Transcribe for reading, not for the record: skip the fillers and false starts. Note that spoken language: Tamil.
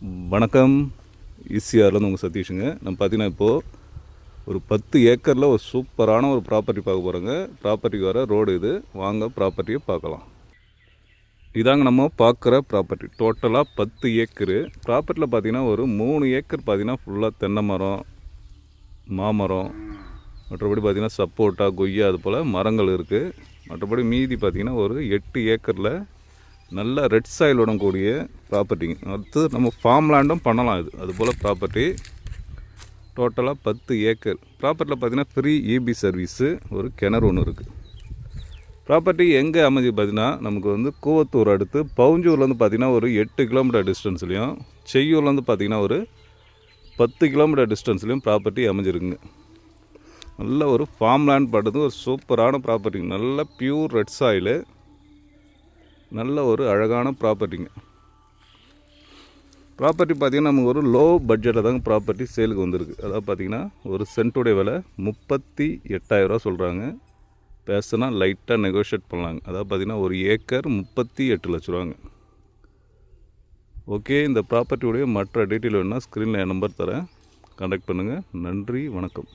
வணக்கம். ஈசிஆர்லேருந்து உங்கள் சதீஷுங்க. நம்ம பார்த்தீங்கன்னா இப்போது ஒரு 10 ஏக்கரில் ஒரு சூப்பரான ஒரு ப்ராப்பர்ட்டி பார்க்க போகிறோங்க. ப்ராப்பர்ட்டிக்கு வர ரோடு இது. வாங்க ப்ராப்பர்ட்டியை பார்க்கலாம். இதாங்க நம்ம பார்க்குற ப்ராப்பர்ட்டி. டோட்டலாக 10 ஏக்கரு. ப்ராப்பர்ட்டியில் பார்த்தீங்கன்னா ஒரு 3 ஏக்கர் பார்த்தீங்கன்னா ஃபுல்லாக தென்னை மரம், மாமரம், மற்றபடி பார்த்திங்கன்னா சப்போட்டா, கொய்யா அது போல் மரங்கள் இருக்குது. மற்றபடி மீதி பார்த்திங்கன்னா ஒரு 8 ஏக்கரில் நல்ல ரெட் சாயிலுடன் கூடிய ப்ராப்பர்ட்டிங்க. அடுத்து நம்ம ஃபார்ம் லேண்டும் பண்ணலாம். அதுபோல் ப்ராப்பர்ட்டி டோட்டலாக 10 ஏக்கர். ப்ராப்பர்ட்டியில் பார்த்திங்கன்னா ஃப்ரீ இபி சர்வீஸு, ஒரு கிணறு ஒன்று இருக்குது. ப்ராப்பர்ட்டி எங்கே அமைஞ்சு பார்த்திங்கன்னா நமக்கு வந்து கூவத்தூர் அடுத்து பவுஞ்சூர்லேருந்து பார்த்திங்கன்னா ஒரு 8 கிலோமீட்டர் டிஸ்டன்ஸ்லையும், செய்யூர்லேருந்து பார்த்திங்கன்னா ஒரு 10 கிலோமீட்டர் டிஸ்டன்ஸ்லையும் ப்ராப்பர்ட்டி அமைஞ்சிருக்குங்க. நல்ல ஒரு ஃபார்ம் லேண்ட் படுது. ஒரு சூப்பரான ப்ராப்பர்ட்டிங்க. நல்ல பியூர் ரெட் சாயிலு, நல்ல ஒரு அழகான ப்ராப்பர்ட்டிங்க. ப்ராப்பர்ட்டி பார்த்திங்கன்னா நமக்கு ஒரு லோ பட்ஜெட்டில் தாங்க ப்ராப்பர்ட்டி சேலுக்கு வந்திருக்கு. அதாவது பார்த்திங்கன்னா ஒரு சென்ட்டுடைய விலை 38,000 சொல்கிறாங்க. பேசுனா லைட்டாக நெகோஷியேட் பண்ணலாங்க. அதாவது பார்த்திங்கன்னா ஒரு ஏக்கர் 38 லட்ச ரூபாங்க. ஓகே, இந்த ப்ராப்பர்ட்டியுடைய மற்ற டீட்டெயில் வேணுன்னா ஸ்க்ரீனில் என் நம்பர் தரேன், கான்டாக்ட் பண்ணுங்கள். நன்றி, வணக்கம்.